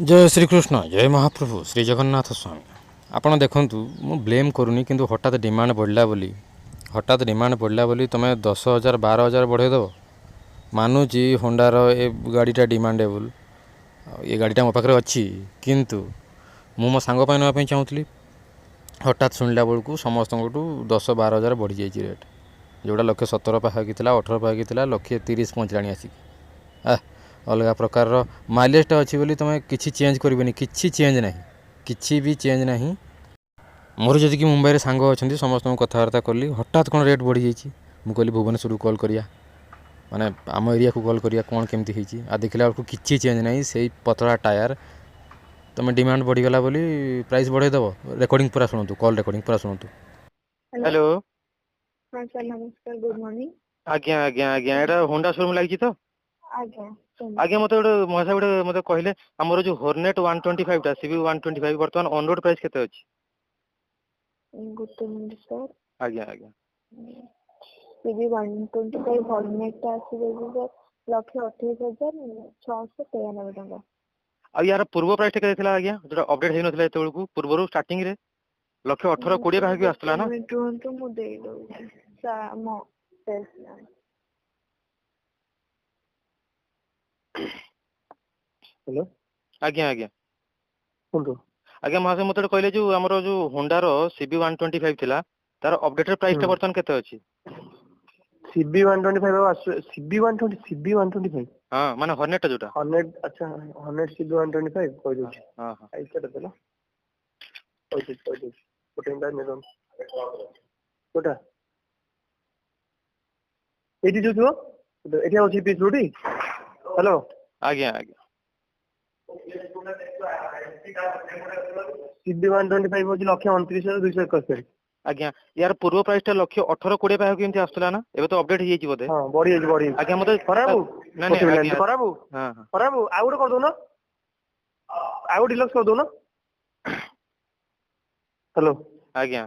जय श्रीकृष्ण जय महाप्रभु श्री जगन्नाथ स्वामी आपण देखु मु ब्लेम करूनी किंतु हठात डिमांड बढ़ला बोली हठात डिमांड बढ़ला बोली तुम 10,000 12,000 बढ़ेदेव मानुची होंडार ए गाड़ीटा डिमांडेबल ये गाड़ीटा मो पाखे अच्छी किंतु मु मो सांग नापी चाहूली हठात शुणिला बेलू समस्त 10-12 हज़ार बढ़ी जाइए रेट जोटा 1,17,000 पाखापाखि 18,000 पाखापाखि 1,30,000 पहुँचला आसिक अलग प्रकार माइलेजटा अच्छी बोली तुम किसी चेंज करें कि चेंज ना कि भी चेंज ना मोर जदि कि मुंबई सांग अच्छा समस्त कथबार्ता कली हठात कौन रेट बढ़ी जाइए मुझे कहली भुवनेश्वर कॉल करिया माने आम एरिया को कॉल करिया कौन केमती होती आ देखला बेलू किसी चेंज ना से पतला टायर तुम डिमांड बढ़ीगला बोली प्राइस बढ़ेदेव रेकर्डिंग पूरा शुणु कॉल रेकर्डिंग पूरा शुणु। हेलो हाँ सर नमस्कार गुड मॉर्निंग। आज्ञा आज्ञा आज्ञा एटा होंडा शोरूम लगी तो आज्ञा आज्ञा मते गोटे महेश गोटे मते कहले हमर जो हॉर्नेट 125 टा सीबी 125 वर्तमान ऑन रोड प्राइस केते अछि गुड मिनिट सर। आज्ञा आज्ञा सीबी 125 हॉर्नेट टा आसी सर 1,28,693 टका। आ यार पूर्व प्राइस केते थिला आज्ञा जोटा अपडेट हेइ नथिला एते बेलकू पूर्वरु स्टार्टिंग रे 1,18,20 भाग आस्तला ना मिनिट मु देई दो सा मो सेल्स हेलो आज्ञा आज्ञा कुंतु आज्ञा महाशय मते कहले जो हमर जो होंडा रो सीबी 125 थिला तार अपडेटेड प्राइस टा वर्तमान केते अछि सीबी 125 सीबी 120 सीबी 125 हां माने हॉर्नेट जोटा हॉर्नेट अच्छा हॉर्नेट सीबी 125 कोइ दो हां हां ऐसे देला कोइ दो पुटिंग दैट मेरम कोटा एटी जो एटी अछि पीस रोटी हेलो आज्ञा आज्ञा सीबी 125 होची 1,29,271 आज्ञा यार पूर्व प्राइस टा 1,18,20 पाह केमती आस्तला ना एबे तो अपडेट हेइ छि बोधे हां बढी आज्ञा मते खराबु ना ना आज्ञा खराबु हां हां खराबु आ गुड कर दो ना आ गुड डिलक्स कर दो ना हेलो आज्ञा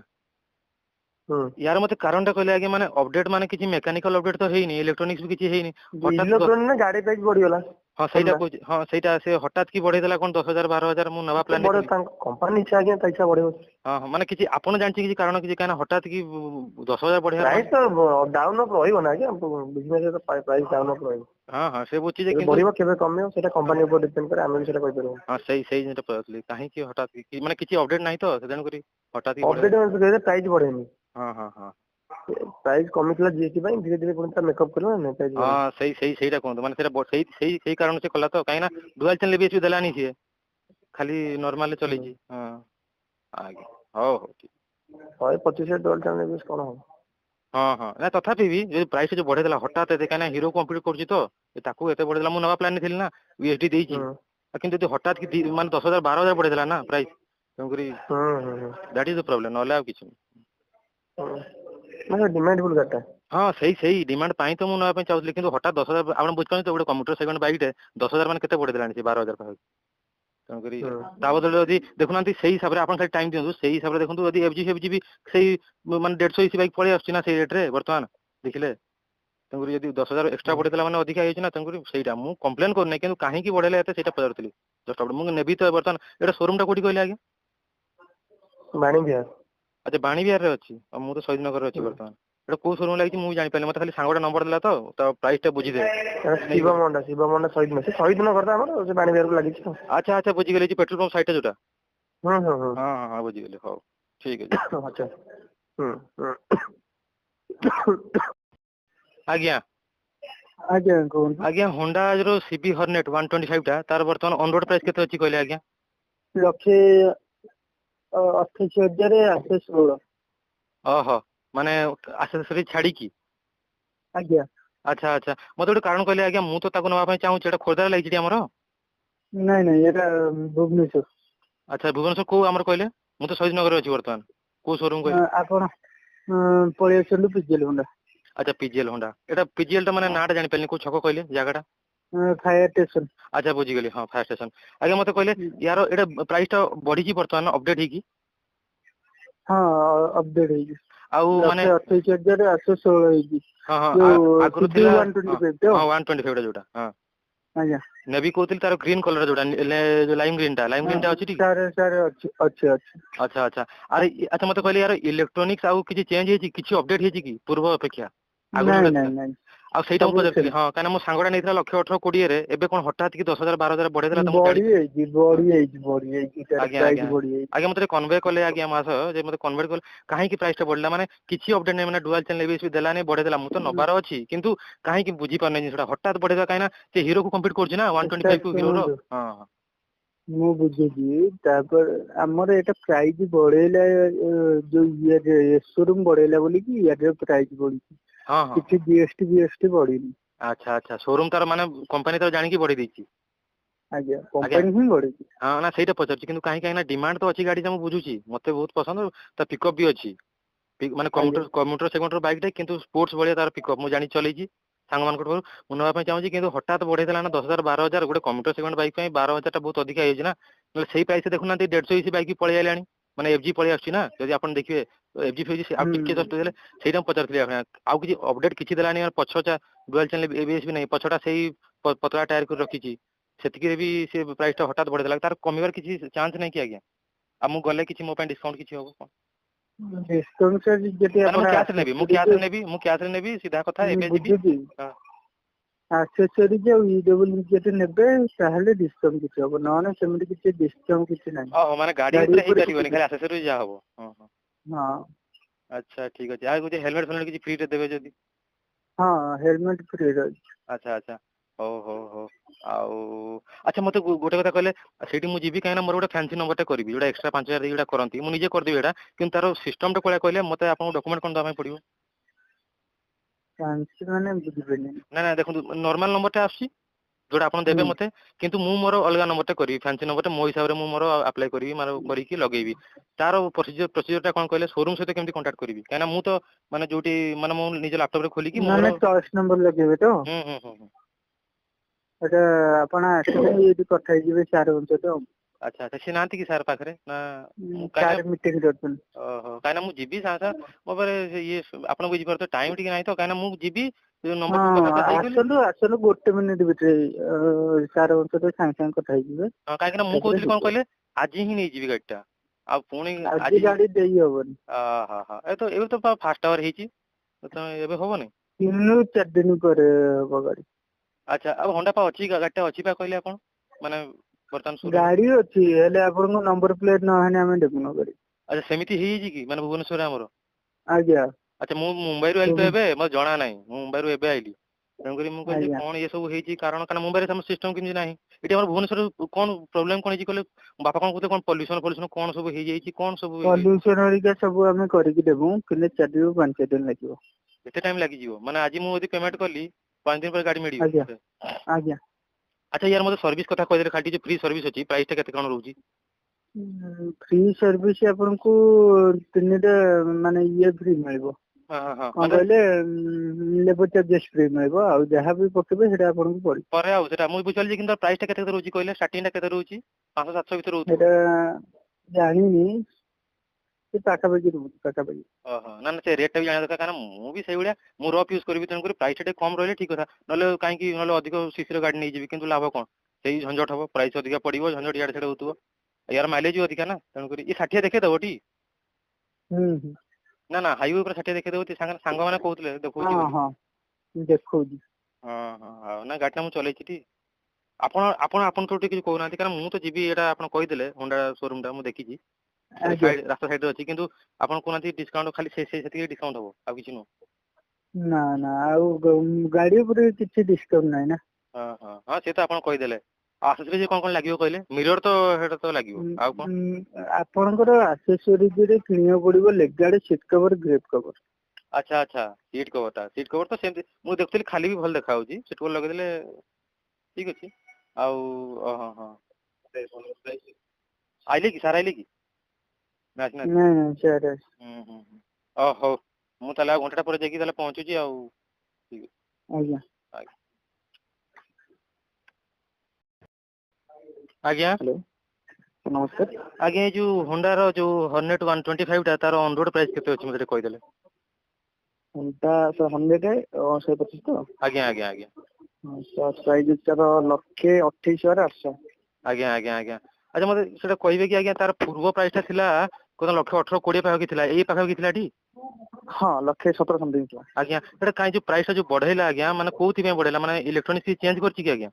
हम्म यार मते कारण टा कहले आज्ञा माने अपडेट माने किछि मैकेनिकल अपडेट तो हेइनी इलेक्ट्रॉनिक्स भी किछि हेइनी इलेक्ट्रॉनिक ना गाड़ी प्राइस बढ़ी गला हां सेटा से हठात की बढ़े देला कोन 10,000 12,000 मु नवा प्लान बड़े कंपनी इच्छा आज्ञा पैसा बढ़े हां हां माने किछि आपण जानछि किछि कारण किछि काना हठात की 10,000 बढ़े प्राइस तो डाउन अप रहिबो ना आज्ञा बिजनेस तो प्राइस डाउन अप रहिबो हां हां से बुझि जे बढ़िबो केबे कमे सेटा कंपनी ऊपर डिपेंड करे आमे सेटा कहि परबो हां सही जेटा पड़तली काहे की हठात की माने किछि अपडेट नाही तो से जन करी हठात की बढ़े अपडेट प्राइस बढ़ेनी हां हां हां प्राइस कमितला जीएसटी ପାଇଁ धीरे धीरे पुଣି ତା मेकअप करला ना प्राइस हां सहीटा कोन माने सेटा सही कारण से कला तो काहे ना डुअल चैनल भी देलानी छी खाली नॉर्मल चलै छी हां आगे हो ठीक 125 डॉलर चैनल भी कोन हो हां हां ना तथापि भी जे प्राइस जो बढ़े देला हठात एते काहे ना हीरो कंप्लीट करछि तो ताकू एते बढ़े देला मु नवा प्लान थिल ना यूएसडी देई छी किंतु जो हठात की माने 10,000 12,000 बढ़े देला ना प्राइस तंगरी दैट इज द प्रॉब्लम नॉले आ किछ मतलब डिमांडेबल गाटा हां सही डिमांड पाई तो मु नवा पे चाहूली किंतु हठात 10,000 आपण बुझ तो गोटे कंप्यूटर सेगमेंट बाइक टे 10,000 माने केते बढ़े देलानी 12,000 पाखा तंगरी ता बदल यदि देखुनांती सही हिसाब रे आपण खाली टाइम दियंतु सही हिसाब रे देखंतु यदि एफजी भी सही माने 150 इसी बाइक पळे आछी ना सही रेट रे वर्तमान देखिले तंगरी यदि 10,000 एक्स्ट्रा बढ़े देला माने अधिका हेछि ना तंगरी सहीटा मु कंप्लेन करने किंतु काहे की बढ़ेले एते सेटा पजारतली जस्ट अपड मु नेबी तो वर्तमान एटा शोरूम टा कोठी कहले आगे बाणी बिहार अच्छा बाणी बिहार रे अछि मु तो शहीद नगर रे अछि वर्तमान एटा को शोरूम लागि मु जानि पाले मते खाली सांगोटा नंबर देला तो प्राइस टा बुझी दे शिवमंडा शहीद नगर ता हमर से बाणी बिहार को लागि छ अच्छा अच्छा बुझी गेली पेट्रोल पंप साइड जोटा हां हां बुझी गेली हो ठीक है अच्छा आज्ञा आज्ञा कोन आज्ञा होंडा रो सीबी हॉर्नेट 125 टा तार वर्तमान ऑन रोड प्राइस केते अछि कहले आज्ञा लक्षे 28,000 आसे 16 ओहो माने एक्सेसरी छाड़ी की आज्ञा अच्छा अच्छा मते गोटे कारण कहले आज्ञा मु तो ताको नवा पय चाहू छेटा खोरदा लागि छी हमरो नहीं एटा भुवनेश्वर अच्छा भुवनेश्वर को हमर कहले मु तो शहीद नगर अछि वर्तमान को शोरूम कहले आपण पळे चलु पिजेल होंडा अच्छा पीजीएल होंडा एटा पीजीएल टा माने नाटा जानि पेलनी को छको कहले जगाटा फायर स्टेशन अच्छा बुझी गेली हां फायर स्टेशन आगे मते कहले यार एटा प्राइस टा बढ़ी जी वर्तमान अपडेट ही की हां अपडेट है जी आउ माने 28,000 816 है जी हां हां जो आगुरु थिला 125 तो हां 125 जोटा हां ଆଜ୍ଞା ନେଭି କହୁଥିଲି ତାର ଗ୍ରୀନ କଲର ଯୋଉଟା ଲାଇମ ଗ୍ରୀନ ଟା ଅଛି ଟି? ସାର୍ ସାର୍ ଅଛି ଅଛି ଅଛି। ଆଚ୍ଛା ଆଚ୍ଛା ଆରେ ଆଚ୍ଛା ମତେ କହିଲେ ୟାର ଇଲେକ୍ଟ୍ରୋନିକ୍ସ ଆଉ କିଛି ଚେଞ୍ଜ ହେଇଛି କିଛି ଅପଡେଟ ହେଇଛି କି ପୂର୍ବ ଅପେକ୍ଷା ଆଗରୁ ନାଇଁ ଯୋଉଟା ନାଇଁ ଥିଲା? ନାଇଁ ଆଉ ସେଇଟା ମୁଁ ସବୁ ପଚାରୁଥିଲି ସେମ୍। ହଁ କାହିଁକିନା ମୋ ସାଙ୍ଗଟା ନେଇଥିଲା 1,18,20,ରେ ଏବେ କଣ ହଠାତ୍ କି 10,000 12,000 ବଢେଇ ଦେଲା ତ ମୁଁ ବଢି ଜାଣିଛି। ଯାଇଛି ବଢି ଯାଇଛି ବଢି ଯାଇଛି ତାର ଆଜ୍ଞା ପ୍ରାଇସ୍ ଆଜ୍ଞା ବଢି ଯାଇଛି। ଆଜ୍ଞା ମତେ କନଭେ କଲେ ଆଜ୍ଞା ମାସ ଯେ ମତେ କନଭର୍ଟ କଲେ କାହିଁକି ପ୍ରାଇସ୍ ଟା ବଢିଲା ମାନେ କିଛି ଅପଡେଟ୍ ନାହିଁ ମାନେ ଡୁଆଲ ଚ୍ୟାନେଲ ବି ଦେଲାନି ବଢେଇ ଦେଲା ମୁଁ ତ ନବାର ଅଛି କିନ୍ତୁ କାହିଁକି ବୁଝିପାରୁନି ଜିନିଷଟା ହଠାତ୍ ବଢେଇବା କାହିଁକି ନା ସେ ହିରୋକୁ କମ୍ପିଟ୍ କରୁଛି ନା 125 ସାର୍ କୁ ହିରୋର। ଶୁଣନ୍ତୁ ହଁ ହଁ ମୁଁ ବୁଝୁଛି ତାପରେ ଆମର ଏଇଟା ପ୍ରାଇସ୍ ବଢେଇଲା ଯୋଉ ଇଏ ଏସୋରୁମ୍ ବଢେଇଲା ବୋଲିକି ଇଆଡେ ପ୍ରାଇସ୍ ବଢିଛି ହଁ ହଁ କିଛି ଜିଏସଟି ବଢିନି। ଆଚ୍ଛା ଆଚ୍ଛା ସୋରୁମ ତାର ମାନେ କମ୍ପାନୀ ତାର ଜାଣିକି ବଢେଇ ଦେଇଛି। ଆଜ୍ଞା ଆଜ୍ଞା କମ୍ପାନୀ ହିଁ ବଢିଛି। ହଁ ନା ସେଇଟା ପଚାରୁଛି କିନ୍ତୁ କାହିଁକି ନା ଡିମାଣ୍ଡ ତ ଅଛି ଗାଡିଟା ମୁଁ ବୁଝୁଛି ମତେ ବହୁତ ପସନ୍ଦ ତା ପିକଅପ୍ ବି ଅଛି ମାନେ ଆଜ୍ଞା କମ୍ୟୁଟର ସେଗମେଣ୍ଟର ବାଇକ୍ ଟା କିନ୍ତୁ ସ୍ପୋର୍ଟସ ଭଳିଆ ତାର ପିକଅପ୍ ମୁଁ ଜାଣି ଚଲେଇଛି ସାଙ୍ଗମାନଙ୍କ ଠାରୁ ମୁଁ ନେବା ପାଇଁ ଚାହୁଁଛି କିନ୍ତୁ ହଠାତ୍ ବଢେଇ ଦେଲା ନା 10,000 12,000 ଗୋଟେ କମ୍ୟୁଟର ସେଗମେଣ୍ଟ ବାଇକ୍ ପାଇଁ 12,000 ଟା ବହୁତ ଅଧିକା ହେଇଯାଇଛି ନା ନହେଲେ ସେଇ ପ୍ରାଇସ୍ ଦେଖୁନାହାନ୍ତି 150 ବାଇକ୍ ପଳେଇ ଆଇଲାଣି ମାନେ ଏଫଜି ପଳେଇ ଆସୁଛି ନା ଯଦି ଆପଣ ଦେଖିବେ ଏଫଜି ଫେଜି ଆଉ ଟିକେ ଜଷ୍ଟ ଦେଲେ ସେଇଟା ମୁଁ ପଚାରୁଥିଲି ଆପଣ ଆଉ କିଛି ଅପଡେଟ୍ କିଛି ଦେଲାନି ପଛ ଡୁଆଲ ଚ୍ୟାନେଲ ଏବିଏସ୍ ବି ନାହିଁ ପଛଟା ସେଇ ପତଳା ଟାୟାର କରି ରଖିଛି ସେତିକିରେ ବି ସେ ପ୍ରାଇସ୍ ଟା ହଠାତ୍ ବଢେଇ ଦେଲା ତାର କମିବାର କିଛି ଚାନ୍ସ ନାହିଁ କି ଆଜ୍ଞା ଆଉ ମୁଁ ଗଲେ କିଛି ମୋ ପାଇଁ ଡିସକାଉଣ୍ଟ କିଛି ହବ କଣ? ଡିସକାଉଣ୍ଟ ସାର୍ ଯଦି ମାନେ ଆପଣ ମୁଁ କ୍ୟାସରେ ନେବି ସିଧା କଥା ଏବେ ଯିବି। ବୁଝୁଛି ହଁ ଆକ୍ସେସରିଜ୍ ଆଉ ଇଡବ୍ଲ୍ୟୁ ଯଦି ନେବେ ତାହେଲେ ଡିସକାଉଣ୍ଟ କିଛି ହବ ନହେଲେ ସେମିତି କିଛି ଡିସକାଉଣ୍ଟ କିଛି ନାହିଁ। ଓହୋ ମାନେ ଗାଡି ଗାଡି ଉପରେ କିଛି ହେଇପାରିବନି ଖାଲି ଆକ୍ସେସରିଜ ଯାହା ହବ। ହଁ ହଁ ହଁ ଆଚ୍ଛା ଠିକ ଅଛି ଆଉ କିଛି ହେଲମେଟ ଫେଲମେଟ କିଛି ଫ୍ରିରେ ଦେବେ ଯଦି? ହଁ ହେଲମେଟ ଫ୍ରି ରହିଛି। ଆଚ୍ଛା ଆଚ୍ଛା ହଉ ହଉ ହଉ ଆଉ ଆଚ୍ଛା ମତେ ଗୋଟେ କଥା କହିଲେ ସେଇଠି ମୁଁ ଯିବି କାହିଁକିନା ମୋର ଗୋଟେ ଫ୍ୟାନ୍ସି ନମ୍ବରଟା କରିବି ଯୋଉଟା ଏକ୍ସଟ୍ରା 5,000 ଦେଇକି ଯୋଉଟା କରନ୍ତି ମୁଁ ନିଜେ କରିଦେବି ଏଇଟା କିନ୍ତୁ ତାର ସିଷ୍ଟମଟା କୋଳିଆ କହିଲେ ମତେ ଆପଣଙ୍କୁ ଡକ୍ୟୁମେଣ୍ଟ କଣ ଦେବା ପାଇଁ ପଡିବ? ଫ୍ୟାନ୍ସି ମାନେ ବୁଝିପାରିଲିନି। ନା ନା ଦେଖନ୍ତୁ ନର୍ମାଲ ନମ୍ବରଟା ଆସୁଛି ଯୋଉଟା ଆପଣ ଦେବେ ମତେ କିନ୍ତୁ ମୁଁ ମୋର ଅଲଗା ନମ୍ବରଟା କରିବି ଫ୍ୟାନ୍ସି ନମ୍ବରଟା ମୋ ହିସାବରେ ମୁଁ ମୋର ଆପ୍ଲାଏ କରିବି ମାନେ କରିକି ଲଗେଇବି ତାର ପ୍ରୋସିଜରଟା କଣ କହିଲେ ସୋରୁମ ସହିତ କେମିତି କଣ୍ଟାକ୍ଟ କରିବି କାହିଁକିନା ମୁଁ ତ ମାନେ ଯୋଉଠି ମାନେ ମୁଁ ନିଜ ଲାପଟପରେ ଖୋଲିକି ମୁଁ ମୋର ମାନେ ଚଏସ୍ ନମ୍ବର ଲଗେଇବେ ତ ହୁଁ ଏଟା ଆପଣ ଆସିଲେ ଏଇଠି କଥା ହେଇଯିବେ ସାରଙ୍କ ସହିତ ଆଉ। ଆଚ୍ଛା ଆଚ୍ଛା ସେ ନାହାନ୍ତି କି ସାର୍ ପାଖରେ ନା ସାର୍ କାହିଁକିନା ମିଟିଂ କରୁଛନ୍ତି। ଓହୋ କାହିଁକିନା ମୁଁ ଯିବି ସାଙ୍ଗେ ସାଙ୍ଗେ ମୋ ପାଖରେ ଇଏ ଆପଣ ବୁଝିପାରୁଥିବେ ଟାଇମ ଟିକେ ନାହିଁ ତ କାହିଁକିନା ମୁଁ ଯିବି ହଁ ନମ୍ବର କଥା ହେଇଗଲି ଆସନ୍ତୁ 1 ମିନିଟ ଭିତରେ ସାରଙ୍କ ସହିତ ସାଙ୍ଗେ ସାଙ୍ଗେ କଥା ହେଇଯିବେ। ହଁ କାହିଁକିନା ମୁଁ ତାପରେ କହୁଥିଲି କଣ ଯିବେ କହିଲେ ଆଜି ହିଁ ନେଇଯିବି ଗାଡିଟା ଆଉ ପୁଣି ଆଜି ଆଜି ଗାଡି ଦେଇ ହବନି। ଏବେ ତ ଫାଷ୍ଟ ଆୱାର ହେଇଛି ତ ଏବେ ହବନି। 3 ରୁ 4 ଦିନ ପରେ ହବ ଗାଡି। ଆଚ୍ଛା ଆଉ ହଣ୍ଡା ପା ଅଛି ଗାଡିଟା ଅଛି ପା କହିଲେ ଆପଣ ମାନେ ବର୍ତ୍ତମାନ ଶୋରୁମରେ ଗାଡି ଅଛି ହେଲେ ଆପଣଙ୍କ ନମ୍ବର ପ୍ଲେଟ ନହେଲେ ଆମେ ଦେବୁନୁ ଗାଡି। ଆଚ୍ଛା ସେମିତି ହେଇଯାଇଛି କି ମାନେ ଭୁବନେଶ୍ୱରରେ ଆମର? ଆଜ୍ଞା ଆଚ୍ଛା ମୁଁ ମୁମ୍ବାଇରୁ ଆଇଲି ତ ଏବେ ମତେ ଜଣା ନାହିଁ ମୁଁ ମୁମ୍ବାଇରୁ ଏବେ ଆଇଲି ତେଣୁକରି ମୁଁ କହିଲି ଆଜ୍ଞା କଣ ଇଏ ସବୁ ହେଇଛି କାରଣ ମୁମ୍ବାଇରେ ଆମ ସିଷ୍ଟମ କେମିତି ନାହିଁ ଏଠି ଆମର ଭୁବନେଶ୍ୱରରେ କଣ ପ୍ରୋବ୍ଲେମ କଣ ହେଇଛି କହିଲେ ବାପା କଣ କହୁଥିଲେ କଣ ପଲ୍ୟୁସନ କଣ ସବୁ ହେଇଯାଇଛି କଣ ସବୁ ପଲ୍ୟୁସନ ହେରିକା ସବୁ ଆମେ କରିକି ଦେବୁ କିନ୍ତୁ 4 ରୁ 5 ଦିନ ଲାଗିବ। କେତେ ଟାଇମ ଲାଗିଯିବ ମାନେ ଆଜି ମୁଁ ଯଦି ପେମେଣ୍ଟ କଲି 5 ଦିନ ପରେ ଗାଡି ମିଳିବ ଆଜ୍ଞା ମତେ? ଆଜ୍ଞା ଆଚ୍ଛା ୟାର ମତେ ସର୍ଭିସ କଥା କହିଦେଲେ ଖାଲି ଫ୍ରି ସର୍ଭିସ ଅଛି ପ୍ରାଇସ୍ ଟା କେତେ କଣ ରହୁଛି? ଫ୍ରି ସର୍ଭିସ ଆପଣଙ୍କୁ 3ଟା ମାନେ ଇଏ ଫ୍ରି ମିଳିବ। ହଁ ହଁ କଣ ମାନେ କହିଲେ ଲେବର ଚାର୍ଜେସ୍ ଫ୍ରି ମିଳିବ ଆଉ ଯାହା ବି ପକେଇବେ ସେଇଟା ଆପଣଙ୍କୁ ପଡିବ। ପରେ ଆଉ ସେଟା ମୁଁ ବୁଝିପାରିଲି କିନ୍ତୁ ପ୍ରାଇସ୍ ଟା କେତେ ରହୁଛି କହିଲେ ଷ୍ଟାର୍ଟିଂ ଟା କେତେ ରହୁଛି 500 700 ଭିତରେ ରହୁଥିବ? ସେଇଟା ଜାଣିନି ସେ ପାଖାପାଖି ରହୁଛି ପାଖାପାଖି। ଓହୋ ନା ସେ ରେଟ୍ ଟା ବି ଜାଣିବା ଦରକାର କାରଣ ମୁଁ ବି ସେଇଭଳିଆ ମୁଁ ରଫ୍ ୟୁଜ୍ କରିବି ତେଣୁକରି ପ୍ରାଇସ୍ ଟା ଟିକେ କମ ରହିଲେ ଠିକ କଥା ନହେଲେ କାହିଁକି ନହେଲେ ଅଧିକ ସିସିର ଗାଡି ନେଇଯିବି କିନ୍ତୁ ଲାଭ କଣ ସେଇ ଝଞ୍ଜଟ ହବ ପ୍ରାଇସ୍ ଅଧିକା ପଡିବ ଝଞ୍ଜଟ ଇଆଡେ ସିଆଡେ ହଉଥିବ ୟାର ମାଇଲେଜ ବି ଅଧିକା ନା ତେଣୁକରି ଏ 60 ଦେଖେଇଦବ ଟି? ହୁଁ ନା ହାଇୱେ ଉପରେ 60 ଦେଖେଇଦବ ସାଙ୍ଗମାନେ କହୁଥିଲେ ଦେଖଉଛି ହଁ ବୋଲି। ହଁ ଦେଖଉଛି। ହଁ ଆଉ ନା ଗାଡିଟା ମୁଁ ଚଲେଇଛି ଟି ଆପଣ କିଛି କହୁନାହାନ୍ତି କାରଣ ମୁଁ ତ ଯିବି ଏଇଟା ଆପଣ କହିଦେଲେ ହୋଣ୍ଡା ସୋରୁମ ଟା ମୁଁ ଦେଖିଛି ଆଜ୍ଞା ରାସ୍ତା ସାଇଡରେ ଅଛି କିନ୍ତୁ ଆପଣ କହୁନାହାନ୍ତି ଡିସକାଉଣ୍ଟ ଖାଲି ସେତିକି ଡିସକାଉଣ୍ଟ ହବ ଆଉ କିଛି ନୁହଁ? ନା ଆଉ ଗାଡି ଉପରେ କିଛି ଡିସକାଉଣ୍ଟ ନାହିଁ ନା। ହଁ ସେ ତ ଆପଣ କହିଦେଲେ ଆକ୍ସେସରିଜ୍ କଣ ଲାଗିବ କହିଲେ ମିରର ତ ସେଇଟା ତ ଲାଗିବ ଆଉ କଣ? ଆପଣଙ୍କର ଆକ୍ସେସରିଜରେ କିଣିବାକୁ ପଡିବ leg seat cover grip cover. ଆଚ୍ଛା ସିଟ୍ କଭର ତ ସେମିତି ମୁଁ ଦେଖୁଥିଲି ଖାଲି ବି ଭଲ ଦେଖା ହାଉଛି ସିଟ୍ କଭର ଲଗେଇଦେଲେ ଠିକ ଅଛି ଆଉ ହଁ ଆଇଲେ କି ସାର୍ ଆଇଲେ କି? ନା ଆସିନାହାନ୍ତି? ନାଇଁ ସାର୍ ହଉ ମୁଁ ତାହେଲେ ଆଉ ଘଣ୍ଟାଟା ପରେ ଯାଇକି ତାହେଲେ ପହଞ୍ଚୁଛି ଆଉ ଠିକ ଅଛି। ଆଜ୍ଞା ଆଜ୍ଞା ଆଜ୍ଞା ହ୍ୟାଲୋ ନମସ୍କାର। ଆଜ୍ଞା ଏଇ ଯୋଉ ହୋଣ୍ଡାର ଯୋଉ ହର୍ନେଟ 125 ଟା ତାର ଅନ୍ ରୋଡ ପ୍ରାଇସ୍ କେତେ ଅଛି ମତେ ଟିକେ କହିଦେଲେ? ଘଣ୍ଟା 100 125 ତ? ଆଜ୍ଞା ପ୍ରାଇସ୍ ତାର 1,28,800। ଆଜ୍ଞା ଆଜ୍ଞା ଆଜ୍ଞା। ଆଚ୍ଛା ମତେ ସେଟା କହିବେ କି ଆଜ୍ଞା ତାର ପୂର୍ବ ପ୍ରାଇସ୍ ଟା ଥିଲା କୋଉ 1,18,20 ପାଖାପାଖି ଥିଲା, ଏଇ ପାଖାପାଖି ଥିଲା ଟି? ହଁ 1,17,000 ସମଥିଙ୍ଗ ଥିଲା। ଆଜ୍ଞା ସେଟା କାଇଁ ଯୋଉ ପ୍ରାଇସ୍ ଟା ଯୋଉ ବଢେଇଲା ଆଜ୍ଞା, ମାନେ କୋଉଥିପାଇଁ ବଢେଇଲା, ମାନେ ଇଲେକ୍ଟ୍ରୋନିକ୍ସ ଚେଞ୍ଜ କରିଛି କି ଆଜ୍ଞା?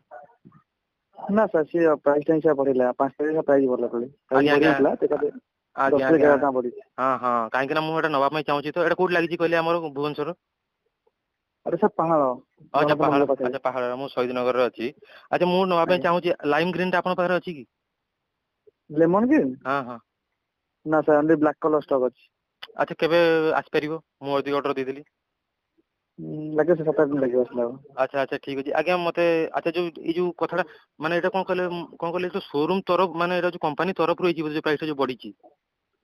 ନା ସାର୍ ସିଏ ପ୍ରାଇସ୍ ଟା ହିସାବ ବଢେଇଲା, 5,000 ପ୍ରାଇସ୍ ବଢିଲା ତଳେ ଆଜ୍ଞା ଆଜ୍ଞା ବଢିଥିଲା ସେଟା ଆଜ୍ଞା 10,000 ଆଜ୍ଞା। ଟଙ୍କା ବଢିଛି। ହଁ ହଁ କାହିଁକି ନା ମୁଁ ଏଟା ନବା ପାଇଁ ଚାହୁଁଛି ତ। ଏଟା କୋଉଠି ଲାଗିଛି କହିଲେ ଆମର ଭୁବନେଶ୍ୱର? ଆରେ ସାର୍ ପାହାଳ ଆଚ୍ଛା ଜଗନ୍ନାଥ ପାହାଳ, ମନ୍ଦିର ପାଖରେ। ଆଚ୍ଛା ପାହାଳ, ମୁଁ ଶହୀଦ ନଗରରେ ଅଛି। ଆଚ୍ଛା ମୁଁ ନବା ପାଇଁ ଆଜ୍ଞା ଚାହୁଁଛି, ଲାଇମ୍ ଗ୍ରୀନ୍ ଟା ଆପଣଙ୍କ ପାଖରେ ଅଛି କି? Lemon green? ହଁ ହଁ। ନା sir only black colour stock ଅଛି। ଆଚ୍ଛା କେବେ ଆସିପାରିବ? ମୁଁ ଅଧିକ ଅର୍ଡର ଦେଇଦେଲି। ଲାଗିବ 7-8 ଦିନ ଲାଗିବ ଆସିଲା ବେଳକୁ। ଆଚ୍ଛା ଆଚ୍ଛା ଠିକ୍ ଅଛି ଆଜ୍ଞା। ମତେ ଆଚ୍ଛା ଯୋଉ ଏଇ ଯୋଉ କଥାଟା ମାନେ ଏଇଟା କଣ କହିଲେ ଏଇଟା ସୋରୁମ ତରଫ, ମାନେ ଏଇଟା ଯୋଉ କମ୍ପାନୀ ତରଫରୁ ହେଇଛି ବୋଧେ, ପ୍ରାଇସ୍ ଟା ଯୋଉ ବଢିଛି?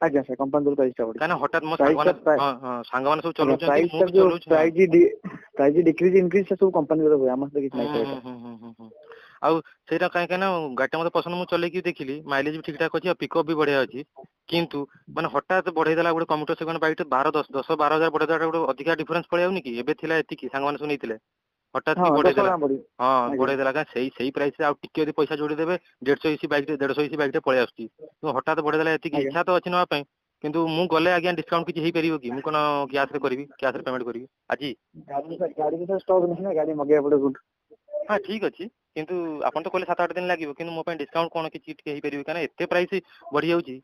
ଆଜ୍ଞା ସାର୍ କମ୍ପାନୀ ତରଫରୁ ପ୍ରାଇସ୍ ଟା ବଢିଛି। କାହିଁକି ନା ହଠାତ୍ ମୋ ପ୍ରାଇସ୍ ସାଙ୍ଗମାନେ, ଟା ହଁ ହଁ ସାଙ୍ଗମାନେ ସବୁ ଆଜ୍ଞା ଚଲଉଛନ୍ତି, ପ୍ରାଇସ୍ ମୁଁ ଟା ବି ଯୋଉ ଚଲଉଛି। ହଁ। ପ୍ରାଇସ୍ ଡିକ୍ରିଜ୍ ଇନକ୍ରିଜ୍ ସବୁ କମ୍ପାନୀ ତରଫରୁ ହୁଏ, ଆମର ତ କିଛି ନାହିଁ ସାର୍ ଏଇଟା। ହୁଁ। ଆଉ ସେଇଟା କାହିଁକି ନା ଗାଡିଟା ମତେ ପସନ୍ଦ, ମୁଁ ଚଲେଇକି ଦେଖିଲି, ମାଇଲେଜ ବି ଠିକ୍ ଠାକ୍ ଅଛି, ଆଉ ପିକଅପ୍ ବି ବଢିଆ ଅଛି। କିନ୍ତୁ ମାନେ ହଠାତ୍ ବଢେଇ ଦେଲା ଗୋଟେ କମ୍ପ୍ୟୁଟର ସେକେଣ୍ଡ ବାଇକ୍ ଟେ 10-12 ହଜାର ବଢେଇ ଦେଲା, ଗୋଟେ ଅଧିକା ଡିଫରେନ୍ସ ପଳେଇ ଯାଉନି କି? ଏବେ ଥିଲା ଏତିକି, ସାଙ୍ଗମାନେ ସବୁ ନେଇଥିଲେ, ହଠାତ୍ କି ହଁ ବଢେଇ 10 ଦେଲା। ଟଙ୍କା ବଢିବ। ହଁ ଆଜ୍ଞା ବଢେଇ ଦେଲା, ସେଇ ପ୍ରାଇସ୍ ରେ ଆଉ ଟିକେ ଯଦି ପଇସା ଯୋଡିଦେବେ 150 ବାଇକ୍ ଟେ ପଳେଇ ଆସୁଛି। କିନ୍ତୁ ହଠାତ୍ ବଢେଇ ଦେଲା ଏତିକି। ଆଜ୍ଞା ଇଚ୍ଛା ତ ଅଛି ନବା ପାଇଁ, କିନ୍ତୁ ମୁଁ ଗଲେ ଆଜ୍ଞା ଡିସକାଉଣ୍ଟ କିଛି ହେଇପାରିବ କି? ମୁଁ କଣ କ୍ୟାସ୍ ରେ କରିବି, କ୍ୟାସ୍ ରେ ପେମେଣ୍ଟ କରିବି ଆଜି? ଗାଡି ବି ଷ୍ଟକ୍ ନାହିଁ ନା, ଗାଡି ମଗେଇବାକୁ ପଡିବ କୋଉଠୁ। ହଁ ଠିକ୍ ଅଛି, କିନ୍ତୁ ଆପଣ ତ କହିଲେ 7-8 ଦିନ ଲାଗିବ, କିନ୍ତୁ ମୋ ପାଇଁ ଡିସକାଉଣ୍ଟ କଣ କିଛି ଟିକେ ହେଇପାରିବ? କାହିଁକି ନା ଏତେ ପ୍ରାଇସ୍ ବଢି ଯାଉଛି,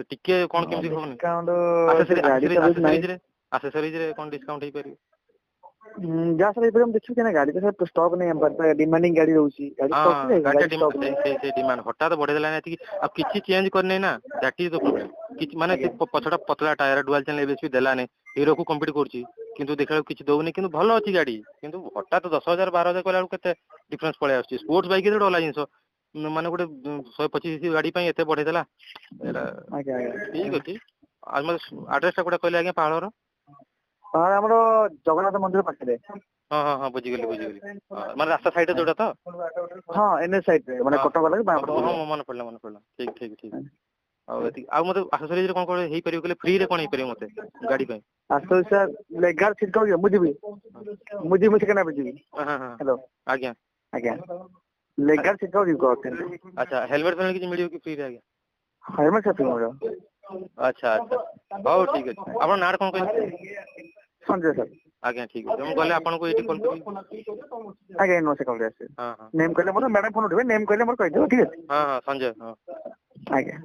ଟିକେ କଣ କେମିତି ହବନି? ଡିସକାଉଣ୍ଟ ସେ ଗାଡି ତ ବହୁତ ନାହିଁ। ଆସେସରିଜ୍ ରେ କଣ ଡିସକାଉଣ୍ଟ ହେଇପାରିବ? ଯାହା ସାର୍ ହେଇପାରିବ ମୁଁ ଦେଖିବି, କାହିଁକି ନା ଗାଡି ତ ସାର୍ ଷ୍ଟକ୍ ନାହିଁ ଆମ ପାଖରେ, ଡିମାଣ୍ଡିଂ ଗାଡି ରହୁଛି। ଗାଡି ଷ୍ଟକ୍ ଥିଲେ ଗାଡିଟା ଗାଡି ଷ୍ଟକ୍ ନାହିଁ। ସେଇ ଡିମାଣ୍ଡ ହଠାତ୍ ବଢେଇ ଦେଲାନି ଏତିକି, ଆଉ କିଛି ଚେଞ୍ଜ କରିନି ନା, ଦ୍ୟାଟ୍ ଇଜ ଦ ପ୍ରୋବ୍ଲେମ। କିଛି ମାନେ ସେ ଆଜ୍ଞା ପଛଟା ପତଳା ଟାୟାର, ଡୁଆଲ ଚ୍ୟାନେଲ ଏବିଏସ୍ ବି ଦେଲାନି, ହିରୋକୁ କମ୍ପିଟ୍ କରୁଛି, କିନ୍ତୁ ଦେଖିଲା ବେଳକୁ କିଛି ଦଉନି। କିନ୍ତୁ ଭଲ ଅଛି ଗାଡି, କିନ୍ତୁ ହଠାତ୍ 10,000-12,000 କହିଲା ବେଳକୁ କେତେ ଡିଫରେନ୍ସ ପଳେଇ ଆସୁଛି। ସ୍ପୋର୍ଟସ ବାଇକ୍ ଗୋଟେ ଅଲଗା ଜିନିଷ, ମାନେ ଗୋଟେ 125cc ଗାଡି ପାଇଁ ଏତେ ବଢେଇ ଦେଲା, ଏଇଟା ଆଜ୍ଞା ଠିକ୍ ଆଜ୍ଞା। ଅଛି। ଆଉ ମତେ ଆଡ୍ରେସ ଟା ଗୋଟେ କହିଲେ ଆଜ୍ଞା ପାହାଳର? ପାହାଳ ଆମର ଜଗନ୍ନାଥ ମନ୍ଦିର ପାଖରେ। ହଁ ବୁଝିଗଲି। ମାନେ ରାସ୍ତା ସାଇଡ୍ ରେ ଯୋଉଟା ତ? ହଁ NH ସାଇଡ୍ ରେ, ମାନେ କଟକ ଗଲାବେଳେ ବାଁ ପଟେ ହଁ ପଡିବ। ମନେ ପଡିଲା। ଠିକ୍। ଆଉ ଏତିକି। ଆଉ ମତେ ଆସେସରିଜ୍ ରେ କଣ ହେଇପାରିବ କହିଲେ, ଫ୍ରି ରେ କଣ ହେଇପାରିବ ମତେ ଗାଡି ପାଇଁ? ଆସୁ ସାର୍ ଲେଗାର ଛିଟ୍ କହିବ, ମୁଁ ଯିବି ସେକେଣ୍ଡ ହାଫ୍ ଯିବି। ହଁ ହ୍ୟାଲୋ ଆଜ୍ଞା। ଲେଗାର ଛିଟ୍ କହିବ। ଆଚ୍ଛା ହେଲମେଟ୍ ଫେଲମେଟ୍ କିଛି ମିଳିବ କି ଫ୍ରି ରେ ଆଜ୍ଞା? ହେଲମେଟ୍ ସାଥିରେ ମିଳିବ। ଆଚ୍ଛା ହଉ ଠିକ୍ ଅଛି। ଆପଣଙ୍କ ନାଁ ଟା କଣ କହିଲେ? ସଞ୍ଜୟ ସାର୍। ଆଜ୍ଞା ଠିକ୍ ଅଛି, ମୁଁ ଗଲେ ଆପଣଙ୍କୁ ଏଇଠି କଲ୍ କରିବି। ଆଜ୍ଞା ନମସ୍କାର, କଲ୍ ରେ ଆସିବେ। ହଁ ନେମ୍ କହିଲେ ମୋର, ମ୍ୟାଡାମ୍ ଫୋନ୍ ଉଠେଇବେ, ନେମ୍ କହିଲେ ମୋର କହିଦେବେ, ଠିକ୍ ଅଛି। ସଞ୍ଜୟ। ଆଜ୍ଞା।